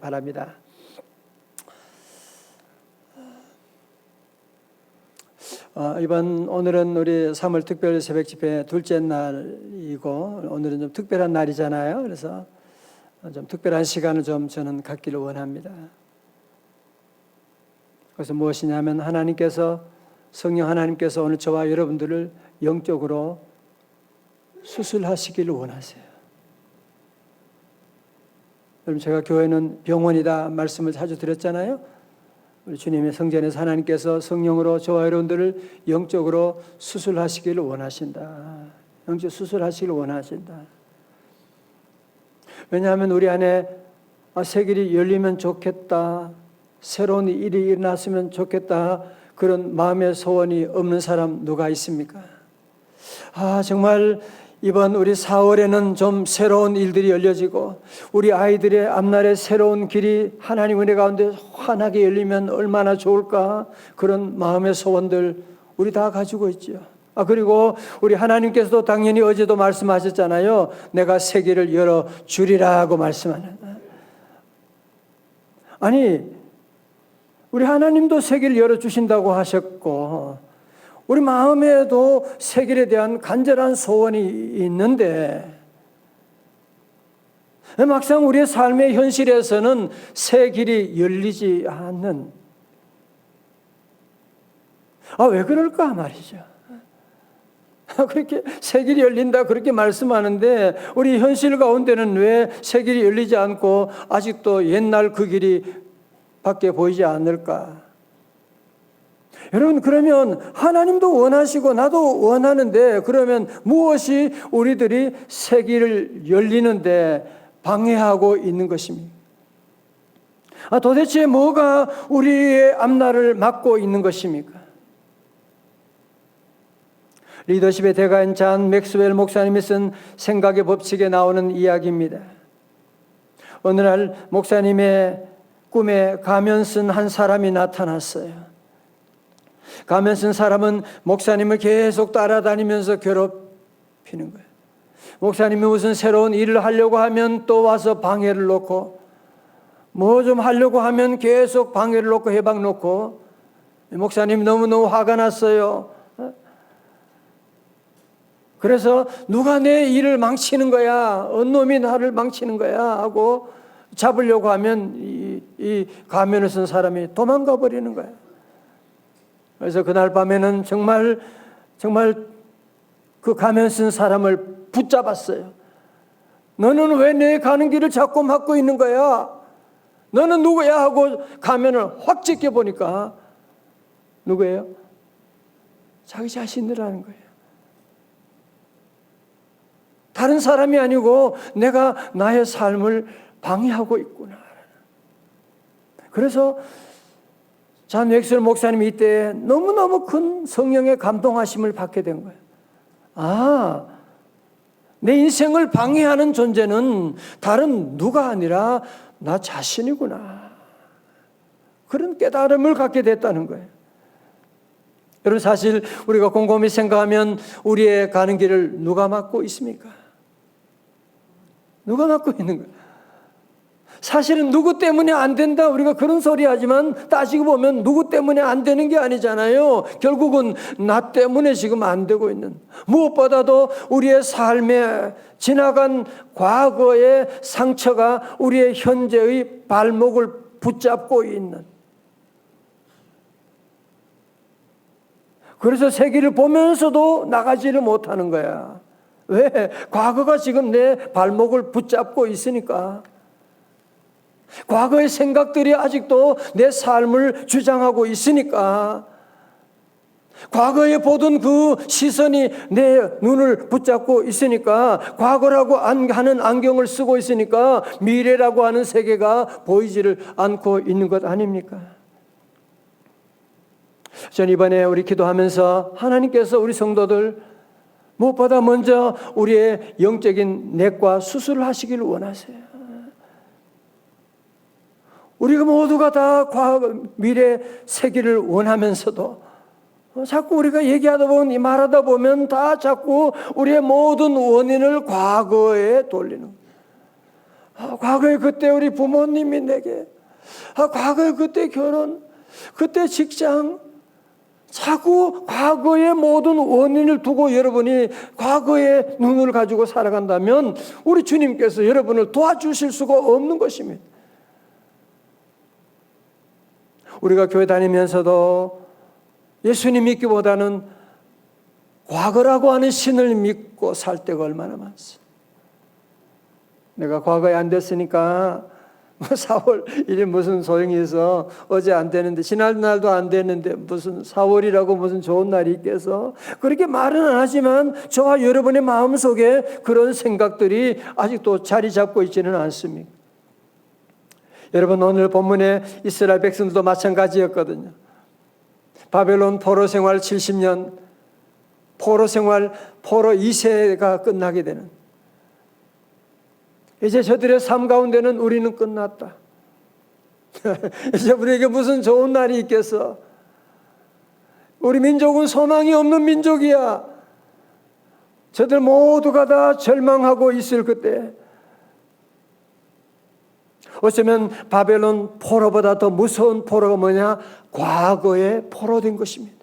바랍니다. 오늘은 우리 3월 특별 새벽 집회 둘째 날이고 오늘은 좀 특별한 날이잖아요. 그래서 좀 특별한 시간을 좀 저는 갖기를 원합니다. 그래서 무엇이냐면 성령 하나님께서 오늘 저와 여러분들을 영적으로 수술하시기를 원하세요. 여러분, 제가 교회는 병원이다 말씀을 자주 드렸잖아요. 우리 주님의 성전에서 하나님께서 성령으로 저와 여러분들을 영적으로 수술하시기를 원하신다. 영적 수술하시기를 원하신다. 왜냐하면 우리 안에 새 길이 열리면 좋겠다, 새로운 일이 일어났으면 좋겠다, 그런 마음의 소원이 없는 사람 누가 있습니까? 정말 이번 우리 4월에는 좀 새로운 일들이 열려지고 우리 아이들의 앞날에 새로운 길이 하나님 은혜 가운데 환하게 열리면 얼마나 좋을까, 그런 마음의 소원들 우리 다 가지고 있죠. 그리고 우리 하나님께서도 당연히 어제도 말씀하셨잖아요. 내가 새 길을 열어주리라고 말씀하는. 아니, 우리 하나님도 새 길을 열어주신다고 하셨고 우리 마음에도 새 길에 대한 간절한 소원이 있는데 막상 우리의 삶의 현실에서는 새 길이 열리지 않는, 왜 그럴까 말이죠. 그렇게 새 길이 열린다 그렇게 말씀하는데 우리 현실 가운데는 왜 새 길이 열리지 않고 아직도 옛날 그 길이 밖에 보이지 않을까? 여러분, 그러면 하나님도 원하시고 나도 원하는데 그러면 무엇이 우리들이 새 길을 열리는데 방해하고 있는 것입니까? 도대체 뭐가 우리의 앞날을 막고 있는 것입니까? 리더십의 대가인 잔 맥스웰 목사님이 쓴 생각의 법칙에 나오는 이야기입니다. 어느 날 목사님의 꿈에 가면 쓴 한 사람이 나타났어요. 가면 쓴 사람은 목사님을 계속 따라다니면서 괴롭히는 거예요. 목사님이 무슨 새로운 일을 하려고 하면 또 와서 방해를 놓고, 뭐 좀 하려고 하면 계속 방해를 놓고 해방 놓고, 목사님 너무너무 화가 났어요. 그래서 누가 내 일을 망치는 거야, 어느 놈이 나를 망치는 거야 하고 잡으려고 하면 이 가면을 쓴 사람이 도망가 버리는 거야. 그래서 그날 밤에는 정말 그 가면 쓴 사람을 붙잡았어요. 너는 왜 내 가는 길을 자꾸 막고 있는 거야? 너는 누구야? 하고 가면을 확 찢겨보니까 누구예요? 자기 자신이라는 거예요. 다른 사람이 아니고 내가 나의 삶을 방해하고 있구나. 그래서 잔 맥스웰 목사님이 이때 너무너무 큰 성령의 감동하심을 받게 된 거예요. 내 인생을 방해하는 존재는 다른 누가 아니라 나 자신이구나. 그런 깨달음을 갖게 됐다는 거예요. 여러분, 사실 우리가 곰곰이 생각하면 우리의 가는 길을 누가 막고 있습니까? 누가 막고 있는 거예요? 사실은 누구 때문에 안 된다 우리가 그런 소리 하지만 따지고 보면 누구 때문에 안 되는 게 아니잖아요. 결국은 나 때문에 지금 안 되고 있는, 무엇보다도 우리의 삶에 지나간 과거의 상처가 우리의 현재의 발목을 붙잡고 있는, 그래서 새 길을 보면서도 나가지를 못하는 거야. 왜? 과거가 지금 내 발목을 붙잡고 있으니까. 과거의 생각들이 아직도 내 삶을 주장하고 있으니까, 과거에 보던 그 시선이 내 눈을 붙잡고 있으니까, 과거라고 하는 안경을 쓰고 있으니까 미래라고 하는 세계가 보이지를 않고 있는 것 아닙니까? 전 이번에 우리 기도하면서 하나님께서 우리 성도들 무엇보다 먼저 우리의 영적인 내과 수술을 하시기를 원하세요. 우리가 모두가 다 과거, 미래 세기를 원하면서도 자꾸 우리가 얘기하다 보면, 말하다 보면 다 자꾸 우리의 모든 원인을 과거에 돌리는 과거에 그때 우리 부모님이 내게, 과거에 그때 결혼, 그때 직장, 자꾸 과거의 모든 원인을 두고 여러분이 과거의 눈을 가지고 살아간다면 우리 주님께서 여러분을 도와주실 수가 없는 것입니다. 우리가 교회 다니면서도 예수님 믿기보다는 과거라고 하는 신을 믿고 살 때가 얼마나 많습니다. 내가 과거에 안 됐으니까 4월 1일 무슨 소용이 있어. 어제 안 되는데, 지난날도 안 됐는데 무슨 4월이라고 무슨 좋은 날이 있겠어. 그렇게 말은 안 하지만 저와 여러분의 마음속에 그런 생각들이 아직도 자리 잡고 있지는 않습니다. 여러분, 오늘 본문에 이스라엘 백성들도 마찬가지였거든요. 바벨론 포로 생활 70년, 포로 생활, 포로 2세가 끝나게 되는, 이제 저들의 삶 가운데는 우리는 끝났다. 이제 우리에게 무슨 좋은 날이 있겠어. 우리 민족은 소망이 없는 민족이야. 저들 모두가 다 절망하고 있을 그때, 어쩌면 바벨론 포로보다 더 무서운 포로가 뭐냐? 과거의 포로된 것입니다.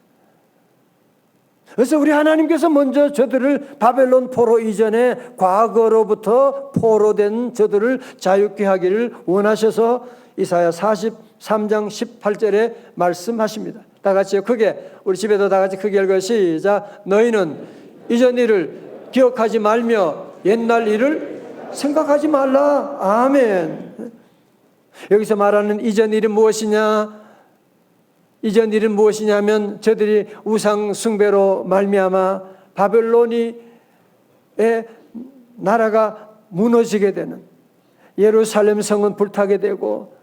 그래서 우리 하나님께서 먼저 저들을 바벨론 포로 이전에 과거로부터 포로된 저들을 자유케 하기를 원하셔서 이사야 43장 18절에 말씀하십니다. 다 같이요. 크게, 우리 집에도 다 같이 크게 읽어 시작. 너희는 이전 일을 기억하지 말며 옛날 일을 생각하지 말라. 아멘. 여기서 말하는 이전 일은 무엇이냐? 이전 일은 무엇이냐면 저들이 우상 숭배로 말미암아 바벨론의 나라가 무너지게 되는, 예루살렘 성은 불타게 되고,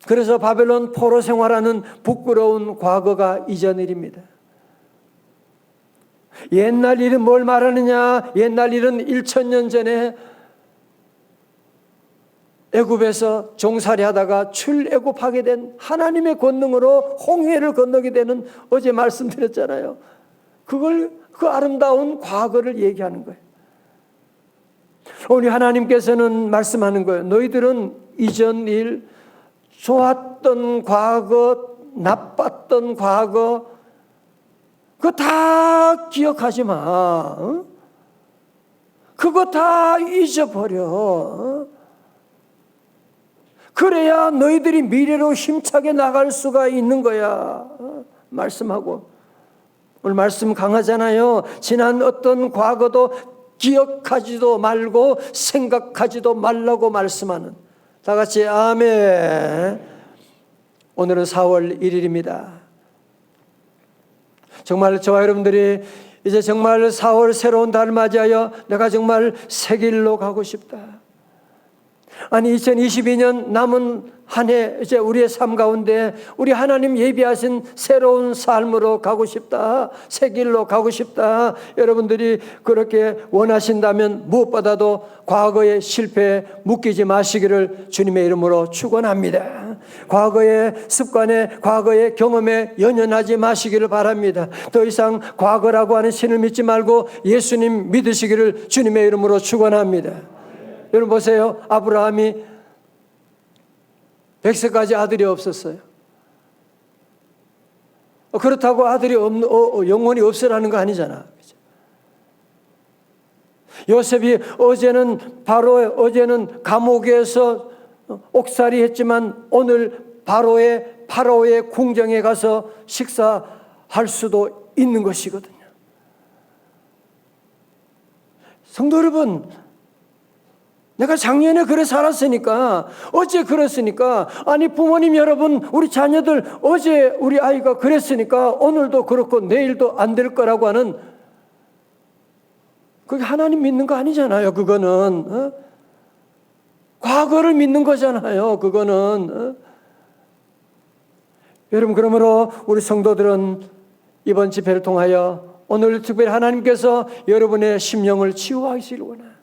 그래서 바벨론 포로 생활하는 부끄러운 과거가 이전 일입니다. 옛날 일은 뭘 말하느냐? 옛날 일은 1000년 전에 애굽에서 종살이 하다가 출애굽하게 된 하나님의 권능으로 홍해를 건너게 되는, 어제 말씀드렸잖아요. 그 아름다운 과거를 얘기하는 거예요. 우리 하나님께서는 말씀하는 거예요. 너희들은 이전 일, 좋았던 과거, 나빴던 과거, 그거 다 기억하지 마. 그거 다 잊어버려. 그래야 너희들이 미래로 힘차게 나갈 수가 있는 거야. 말씀하고. 오늘 말씀 강하잖아요. 지난 어떤 과거도 기억하지도 말고 생각하지도 말라고 말씀하는. 다 같이 아멘. 오늘은 4월 1일입니다. 정말 저와 여러분들이 이제 정말 4월 새로운 달을 맞이하여 내가 정말 새 길로 가고 싶다. 아니 2022년 남은 한 해 이제 우리의 삶 가운데 우리 하나님 예비하신 새로운 삶으로 가고 싶다. 새 길로 가고 싶다. 여러분들이 그렇게 원하신다면 무엇보다도 과거의 실패에 묶이지 마시기를 주님의 이름으로 축원합니다. 과거의 습관에, 과거의 경험에 연연하지 마시기를 바랍니다. 더 이상 과거라고 하는 신을 믿지 말고 예수님 믿으시기를 주님의 이름으로 축원합니다. 여러분 보세요. 아브라함이 100세까지 아들이 없었어요. 그렇다고 아들이 영원히 없으라는 거 아니잖아. 요셉이 어제는 감옥에서 옥살이 했지만 오늘 파로의 궁정에 가서 식사할 수도 있는 것이거든요. 성도 여러분, 내가 작년에 그래 살았으니까, 어제 그랬으니까, 아니 부모님 여러분, 우리 자녀들 어제 우리 아이가 그랬으니까 오늘도 그렇고 내일도 안 될 거라고 하는, 그게 하나님 믿는 거 아니잖아요. 그거는 과거를 믿는 거잖아요. 그거는 여러분, 그러므로 우리 성도들은 이번 집회를 통하여 오늘 특별히 하나님께서 여러분의 심령을 치유하시길 원합니다.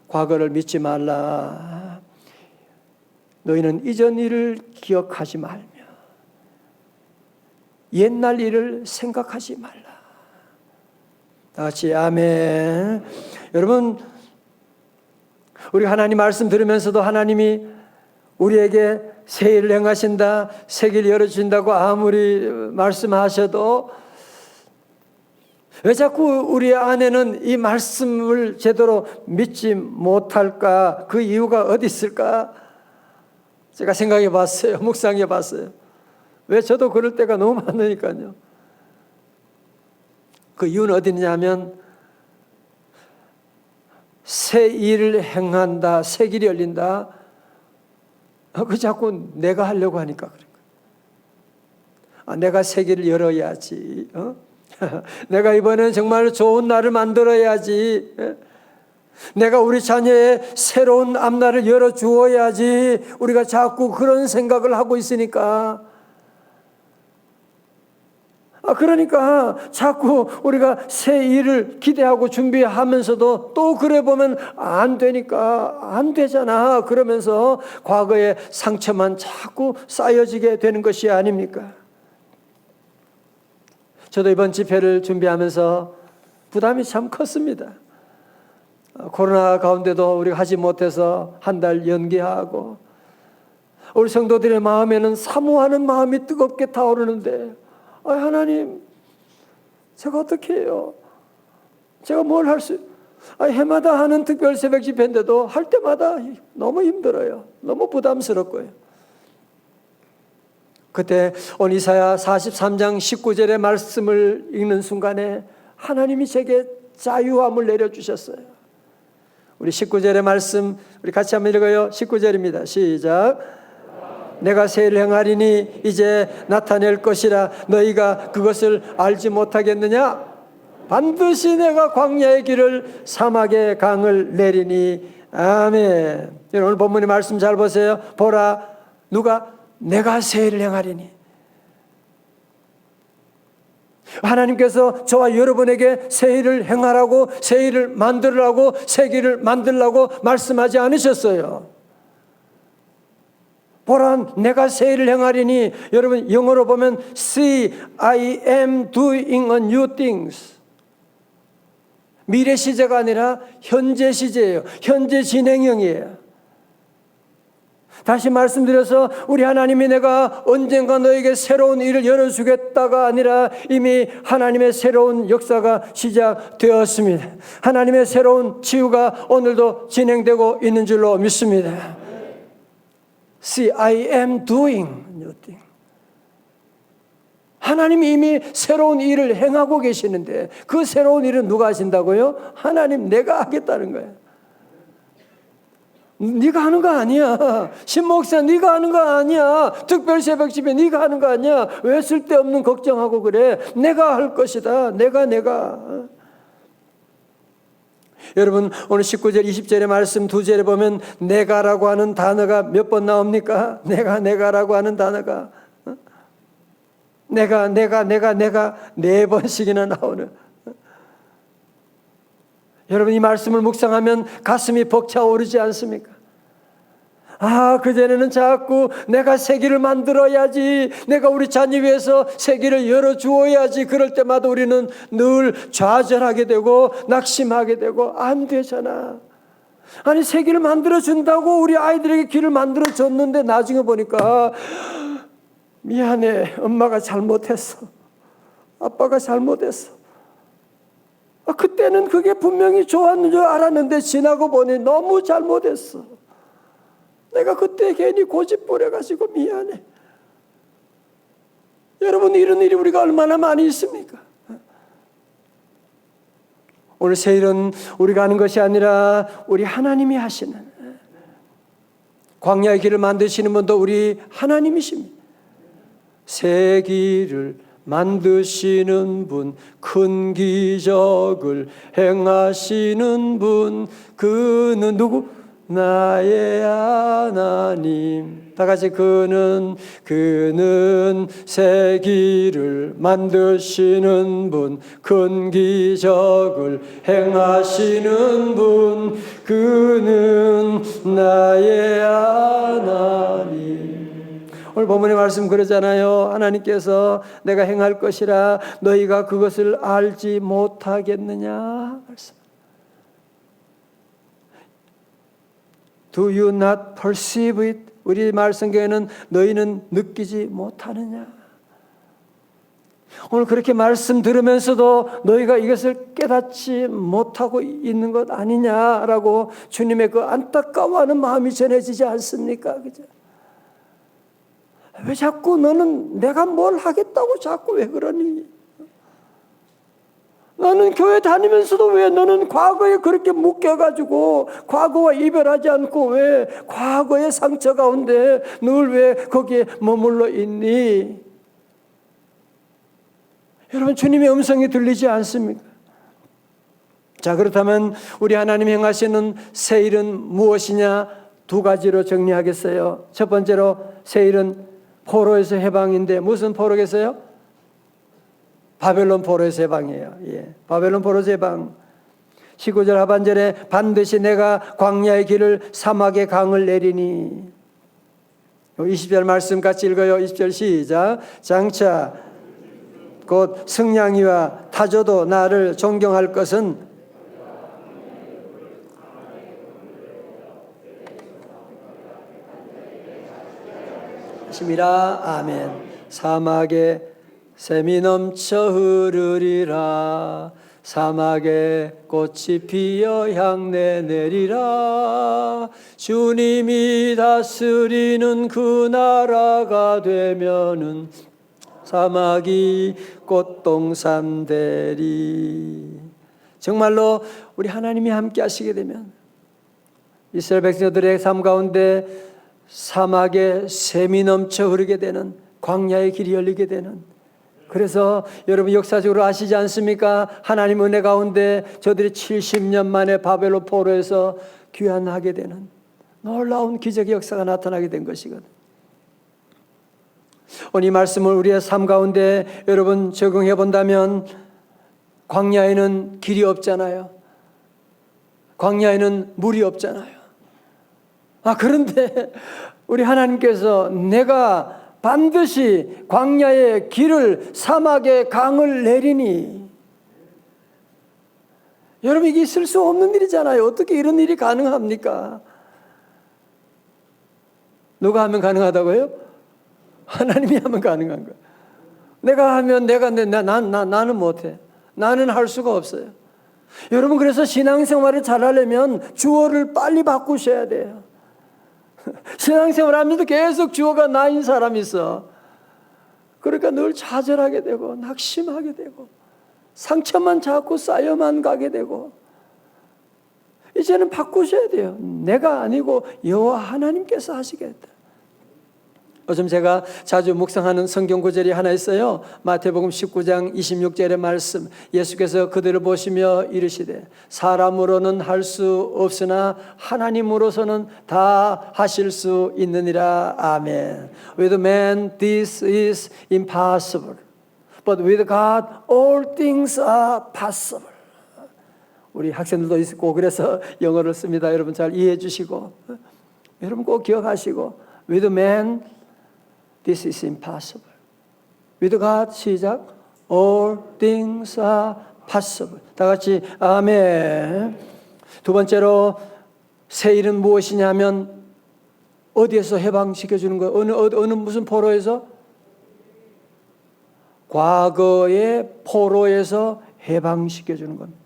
과거를 믿지 말라. 너희는 이전 일을 기억하지 말며 옛날 일을 생각하지 말라. 다 같이 아멘. 여러분, 우리 하나님 말씀 들으면서도 하나님이 우리에게 새 일을 행하신다, 새 길 열어주신다고 아무리 말씀하셔도 왜 자꾸 우리 안에는 이 말씀을 제대로 믿지 못할까? 그 이유가 어디 있을까? 제가 생각해 봤어요. 묵상해 봤어요. 왜 저도 그럴 때가 너무 많으니까요. 그 이유는 어디 있냐면 새 일을 행한다, 새 길이 열린다. 그 자꾸 내가 하려고 하니까 그래. 내가 새 길을 열어야지. 내가 이번에는 정말 좋은 날을 만들어야지. 내가 우리 자녀의 새로운 앞날을 열어주어야지. 우리가 자꾸 그런 생각을 하고 있으니까. 그러니까 자꾸 우리가 새 일을 기대하고 준비하면서도 또 그래 보면 안 되니까 안 되잖아. 그러면서 과거의 상처만 자꾸 쌓여지게 되는 것이 아닙니까? 저도 이번 집회를 준비하면서 부담이 참 컸습니다. 코로나 가운데도 우리가 하지 못해서 한 달 연기하고 우리 성도들의 마음에는 사모하는 마음이 뜨겁게 타오르는데 하나님, 제가 어떻게 해요? 제가 뭘 할 수? 해마다 하는 특별 새벽 집회인데도 할 때마다 너무 힘들어요. 너무 부담스럽고요. 그때 오늘 이사야 43장 19절의 말씀을 읽는 순간에 하나님이 제게 자유함을 내려주셨어요. 우리 19절의 말씀 우리 같이 한번 읽어요. 19절입니다. 시작. 내가 새 일을 행하리니 이제 나타낼 것이라 너희가 그것을 알지 못하겠느냐? 반드시 내가 광야의 길을 사막의 강을 내리니. 아멘. 오늘 본문의 말씀 잘 보세요. 보라, 누가? 내가 새 일을 행하리니. 하나님께서 저와 여러분에게 새 일을 행하라고, 새 일을 만들라고, 새 길을 만들라고 말씀하지 않으셨어요. 보라, 내가 새 일을 행하리니. 여러분 영어로 보면 See, I am doing a new things. 미래 시제가 아니라 현재 시제예요. 현재 진행형이에요. 다시 말씀드려서 우리 하나님이 내가 언젠가 너에게 새로운 일을 열어주겠다가 아니라 이미 하나님의 새로운 역사가 시작되었습니다. 하나님의 새로운 치유가 오늘도 진행되고 있는 줄로 믿습니다. See, I am doing new thing. 하나님이 이미 새로운 일을 행하고 계시는데 그 새로운 일은 누가 하신다고요? 하나님, 내가 하겠다는 거예요. 네가 하는 거 아니야. 신목사 네가 하는 거 아니야. 특별 새벽 집에 네가 하는 거 아니야. 왜 쓸데없는 걱정하고 그래. 내가 할 것이다. 내가. 여러분 오늘 19절 20절의 말씀 두 절에 보면 내가라고 하는 단어가 몇 번 나옵니까? 내가라고 하는 단어가 내가 네 번씩이나 나오는. 여러분 이 말씀을 묵상하면 가슴이 벅차오르지 않습니까? 그전에는 자꾸 내가 새 길을 만들어야지, 내가 우리 자녀 위해서 새 길을 열어주어야지. 그럴 때마다 우리는 늘 좌절하게 되고 낙심하게 되고 안 되잖아. 아니 새 길을 만들어준다고 우리 아이들에게 길을 만들어줬는데 나중에 보니까 미안해, 엄마가 잘못했어, 아빠가 잘못했어. 그때는 그게 분명히 좋았는 줄 알았는데 지나고 보니 너무 잘못했어. 내가 그때 괜히 고집 부려가지고 미안해. 여러분 이런 일이 우리가 얼마나 많이 있습니까? 오늘 새 일은 우리가 하는 것이 아니라 우리 하나님이 하시는, 광야의 길을 만드시는 분도 우리 하나님이십니다. 새 길을 만드시는 분, 큰 기적을 행하시는 분, 그는 누구? 나의 하나님. 다 같이 그는 새 길을 만드시는 분, 큰 기적을 행하시는 분, 그는 나의 하나님. 오늘 본문의 말씀 그러잖아요. 하나님께서 내가 행할 것이라 너희가 그것을 알지 못하겠느냐 말씀. Do you not perceive it? 우리 말씀에는 너희는 느끼지 못하느냐? 오늘 그렇게 말씀 들으면서도 너희가 이것을 깨닫지 못하고 있는 것 아니냐라고 주님의 그 안타까워하는 마음이 전해지지 않습니까? 그죠? 왜 자꾸 너는 내가 뭘 하겠다고 자꾸 왜 그러니? 나는 교회 다니면서도 왜 너는 과거에 그렇게 묶여가지고 과거와 이별하지 않고 왜 과거의 상처 가운데 늘 왜 거기에 머물러 있니? 여러분 주님의 음성이 들리지 않습니까? 자, 그렇다면 우리 하나님 행하시는 새 일은 무엇이냐? 두 가지로 정리하겠어요. 첫 번째로 새 일은 포로에서 해방인데 무슨 포로겠어요? 바벨론 포로에서 해방이에요. 예, 바벨론 포로에서 해방. 19절 하반절에 반드시 내가 광야의 길을 사막의 강을 내리니. 20절 말씀 같이 읽어요. 20절 시작. 장차 곧 승냥이와 타조도 나를 존경할 것은 심이라. 아멘. 사막에 샘이 넘쳐 흐르리라. 사막에 꽃이 피어 향내 내리라. 주님이 다스리는 그 나라가 되면은 사막이 꽃동산 되리. 정말로 우리 하나님이 함께 하시게 되면 이스라엘 백성들의 삶 가운데 사막에 샘이 넘쳐 흐르게 되는, 광야의 길이 열리게 되는, 그래서 여러분 역사적으로 아시지 않습니까? 하나님 은혜 가운데 저들이 70년 만에 바벨론 포로에서 귀환하게 되는 놀라운 기적의 역사가 나타나게 된 것이거든요. 오늘 이 말씀을 우리의 삶 가운데 여러분 적용해 본다면 광야에는 길이 없잖아요. 광야에는 물이 없잖아요. 그런데 우리 하나님께서 내가 반드시 광야의 길을 사막의 강을 내리니. 여러분 이게 있을 수 없는 일이잖아요. 어떻게 이런 일이 가능합니까? 누가 하면 가능하다고요? 하나님이 하면 가능한 거예요. 내가 하면 나는 못해. 나는 할 수가 없어요. 여러분 그래서 신앙생활을 잘하려면 주어를 빨리 바꾸셔야 돼요. 신앙생활 하면서 계속 주어가 나인 사람이 있어. 그러니까 늘 좌절하게 되고 낙심하게 되고 상처만 자꾸 쌓여만 가게 되고. 이제는 바꾸셔야 돼요. 내가 아니고 여호와 하나님께서 하시겠다. 요즘 제가 자주 묵상하는 성경 구절이 하나 있어요. 마태복음 19장 26절의 말씀. 예수께서 그들을 보시며 이르시되 사람으로는 할 수 없으나 하나님으로서는 다 하실 수 있느니라. 아멘. With man this is impossible, but with God all things are possible. 우리 학생들도 있고 그래서 영어를 씁니다. 여러분 잘 이해해 주시고 여러분 꼭 기억하시고 with man this is impossible. With God 시작. All things are possible. 다 같이 아멘. 두 번째로 새 일은 무엇이냐면 어디에서 해방시켜주는 거예요? 어느 무슨 포로에서? 과거의 포로에서 해방시켜주는 겁니다.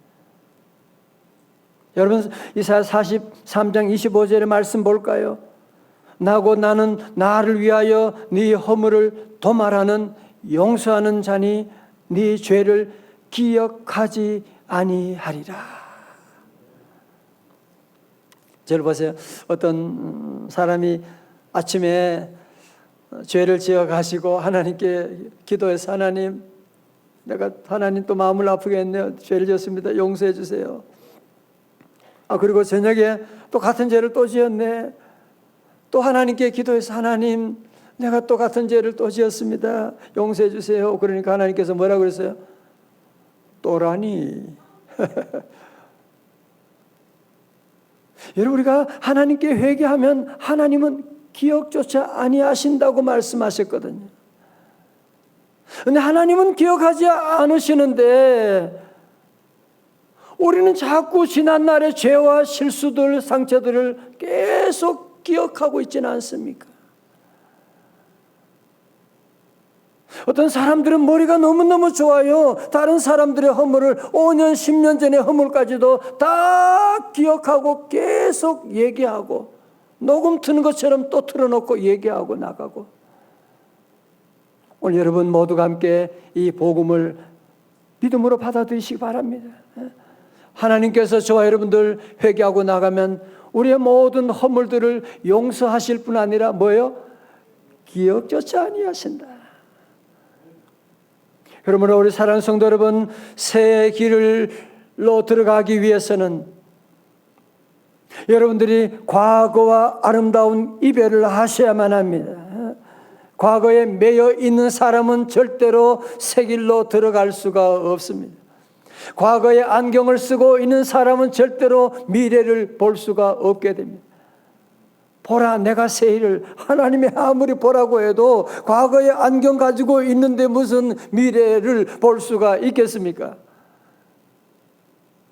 여러분 이사야 43장 25절의 말씀 볼까요? 나는 나를 위하여 네 허물을 도말하는 용서하는 자니 네 죄를 기억하지 아니하리라. 저를 보세요. 어떤 사람이 아침에 죄를 지어가시고 하나님께 기도해서 하나님 또 마음을 아프게 했네요. 죄를 지었습니다. 용서해 주세요. 그리고 저녁에 또 같은 죄를 또 지었네. 또 하나님께 기도해서 하나님 내가 또 같은 죄를 또 지었습니다. 용서해 주세요. 그러니까 하나님께서 뭐라고 그랬어요? 또라니. 여러분 우리가 하나님께 회개하면 하나님은 기억조차 아니하신다고 말씀하셨거든요. 그런데 하나님은 기억하지 않으시는데 우리는 자꾸 지난날의 죄와 실수들, 상처들을 계속 기억하고 있지는 않습니까? 어떤 사람들은 머리가 너무너무 좋아요. 다른 사람들의 허물을 5년, 10년 전의 허물까지도 다 기억하고 계속 얘기하고 녹음 트는 것처럼 또 틀어놓고 얘기하고 나가고. 오늘 여러분 모두가 함께 이 복음을 믿음으로 받아들이시기 바랍니다. 하나님께서 저와 여러분들 회개하고 나가면 우리의 모든 허물들을 용서하실 뿐 아니라 뭐예요? 기억조차 아니하신다. 그러므로 우리 사랑하는 성도 여러분, 새의 길로 들어가기 위해서는 여러분들이 과거와 아름다운 이별을 하셔야만 합니다. 과거에 매여 있는 사람은 절대로 새 길로 들어갈 수가 없습니다. 과거에 안경을 쓰고 있는 사람은 절대로 미래를 볼 수가 없게 됩니다. 보라, 내가 새 일을. 하나님이 아무리 보라고 해도 과거에 안경 가지고 있는데 무슨 미래를 볼 수가 있겠습니까?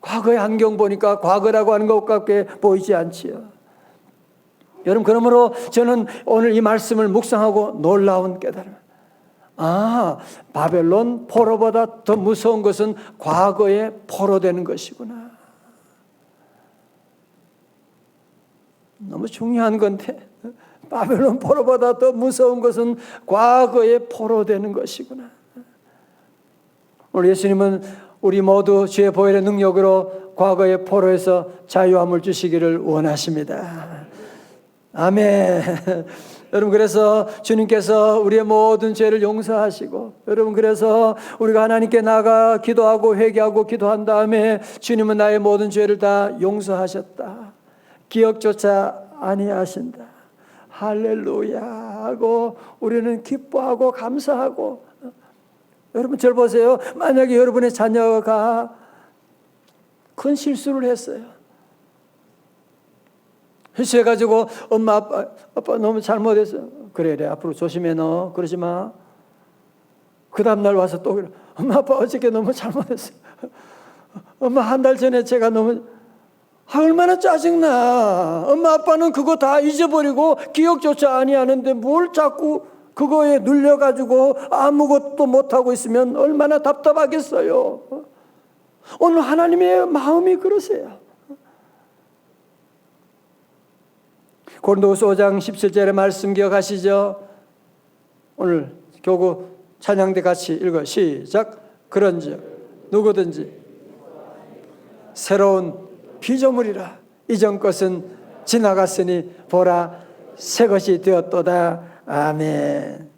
과거의 안경 보니까 과거라고 하는 것밖에 보이지 않지요. 여러분, 그러므로 저는 오늘 이 말씀을 묵상하고 놀라운 깨달음. 바벨론 포로보다 더 무서운 것은 과거에 포로되는 것이구나. 너무 중요한 건데, 바벨론 포로보다 더 무서운 것은 과거에 포로되는 것이구나. 오늘 예수님은 우리 모두 주의 보혈의 능력으로 과거의 포로에서 자유함을 주시기를 원하십니다. 아멘. 여러분, 그래서 주님께서 우리의 모든 죄를 용서하시고, 여러분, 그래서 우리가 하나님께 나가 기도하고 회개하고 기도한 다음에 주님은 나의 모든 죄를 다 용서하셨다, 기억조차 아니하신다, 할렐루야 하고 우리는 기뻐하고 감사하고. 여러분, 저를 보세요. 만약에 여러분의 자녀가 큰 실수를 했어요. 실수해가지고 엄마 아빠 너무 잘못했어. 그래 앞으로 조심해, 너 그러지 마. 그 다음날 와서 또 그래. 엄마 아빠 어저께 너무 잘못했어. 엄마 한 달 전에 제가 너무 얼마나 짜증나. 엄마 아빠는 그거 다 잊어버리고 기억조차 아니하는데 뭘 자꾸 그거에 눌려가지고 아무것도 못하고 있으면 얼마나 답답하겠어요. 오늘 하나님의 마음이 그러세요. 고린도후서 5장 17절의 말씀 기억하시죠? 오늘 교구 찬양대 같이 읽어. 시작. 그런즉 누구든지 새로운 피조물이라, 이전 것은 지나갔으니 보라 새 것이 되었도다. 아멘.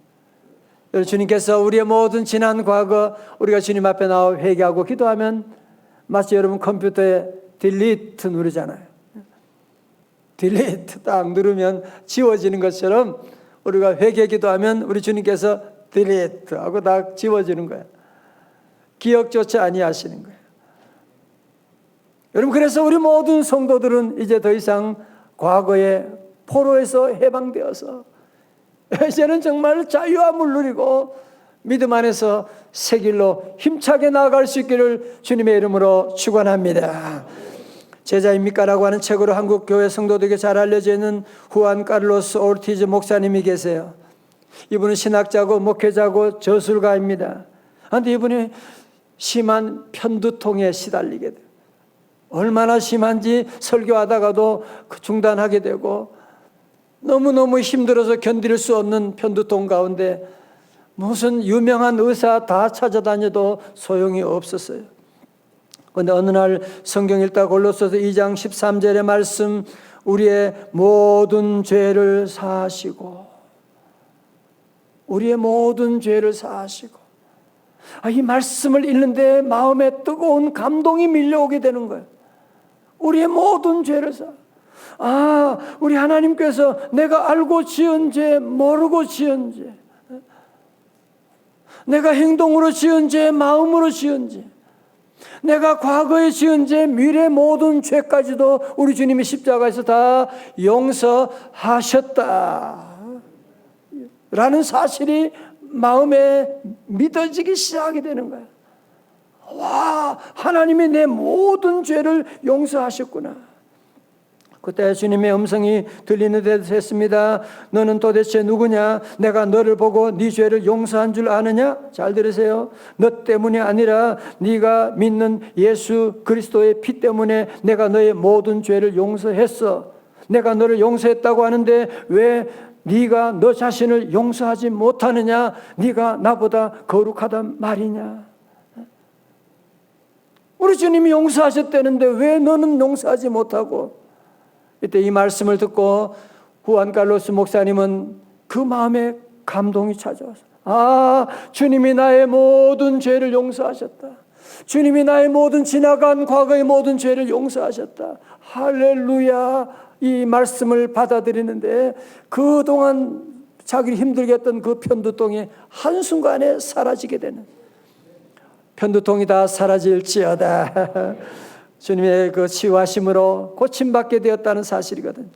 주님께서 우리의 모든 지난 과거, 우리가 주님 앞에 나와 회개하고 기도하면 마치 여러분 컴퓨터에 딜리트 누르잖아요. 딜리트 딱 누르면 지워지는 것처럼 우리가 회개 기도하면 우리 주님께서 딜리트 하고 다 지워지는 거예요. 기억조차 아니하시는 거예요. 여러분, 그래서 우리 모든 성도들은 이제 더 이상 과거의 포로에서 해방되어서 이제는 정말 자유함을 누리고 믿음 안에서 새 길로 힘차게 나아갈 수 있기를 주님의 이름으로 축원합니다. 제자입니까? 라고 하는 책으로 한국 교회 성도들에게 잘 알려져 있는 후안 카를로스 오르티즈 목사님이 계세요. 이분은 신학자고 목회자고 저술가입니다. 그런데 이분이 심한 편두통에 시달리게 돼요. 얼마나 심한지 설교하다가도 중단하게 되고 너무너무 힘들어서 견딜 수 없는 편두통 가운데 무슨 유명한 의사 다 찾아다녀도 소용이 없었어요. 그런데 어느 날 성경 읽다 골로새서 2장 13절의 말씀, 우리의 모든 죄를 사하시고, 우리의 모든 죄를 사하시고. 이 말씀을 읽는데 마음에 뜨거운 감동이 밀려오게 되는 거예요. 우리의 모든 죄를 우리 하나님께서 내가 알고 지은 죄, 모르고 지은 죄, 내가 행동으로 지은 죄, 마음으로 지은 죄, 내가 과거에 지은 죄, 미래 모든 죄까지도 우리 주님이 십자가에서 다 용서하셨다 라는 사실이 마음에 믿어지기 시작하게 되는 거예요. 와, 하나님이 내 모든 죄를 용서하셨구나. 그때 주님의 음성이 들리는 듯 했습니다. 너는 도대체 누구냐? 내가 너를 보고 네 죄를 용서한 줄 아느냐? 잘 들으세요. 너 때문이 아니라 네가 믿는 예수 그리스도의 피 때문에 내가 너의 모든 죄를 용서했어. 내가 너를 용서했다고 하는데 왜 네가 너 자신을 용서하지 못하느냐? 네가 나보다 거룩하단 말이냐? 우리 주님이 용서하셨다는데 왜 너는 용서하지 못하고? 이때 이 말씀을 듣고 후안 칼로스 목사님은 그 마음에 감동이 찾아와서, 아, 주님이 나의 모든 죄를 용서하셨다. 주님이 나의 모든 지나간 과거의 모든 죄를 용서하셨다. 할렐루야. 이 말씀을 받아들이는데 그동안 자기를 힘들게 했던 그 편두통이 한순간에 사라지게 되는, 편두통이 다 사라질지어다. 주님의 그 치유하심으로 고침받게 되었다는 사실이거든요.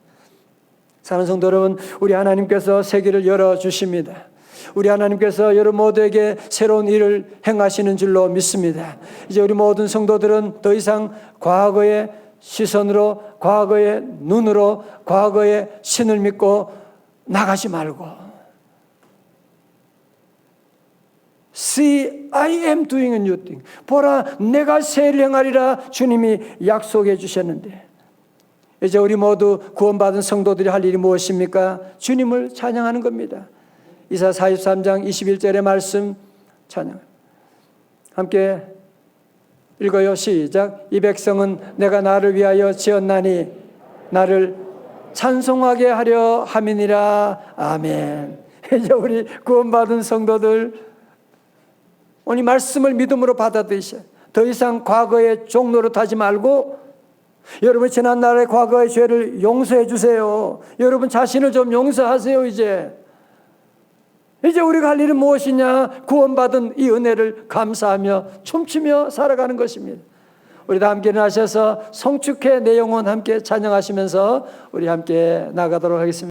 사랑하는 성도 여러분, 우리 하나님께서 세계를 열어주십니다. 우리 하나님께서 여러분 모두에게 새로운 일을 행하시는 줄로 믿습니다. 이제 우리 모든 성도들은 더 이상 과거의 시선으로, 과거의 눈으로, 과거의 신을 믿고 나가지 말고, See, I am doing a new thing. 보라, 내가 새 일을 행하리라 주님이 약속해 주셨는데, 이제 우리 모두 구원받은 성도들이 할 일이 무엇입니까? 주님을 찬양하는 겁니다. 이사 43장 21절의 말씀 찬양. 함께 읽어요. 시작. 이 백성은 내가 나를 위하여 지었나니 나를 찬송하게 하려 함이니라. 아멘. 이제 우리 구원받은 성도들 오늘 말씀을 믿음으로 받아들이셔. 더 이상 과거의 종로로 타지 말고 여러분 지난날의 과거의 죄를 용서해 주세요. 여러분 자신을 좀 용서하세요. 이제 우리가 할 일은 무엇이냐? 구원받은 이 은혜를 감사하며 춤추며 살아가는 것입니다. 우리 다 함께 일어나셔서 성축회 내 영혼 함께 찬양하시면서 우리 함께 나가도록 하겠습니다.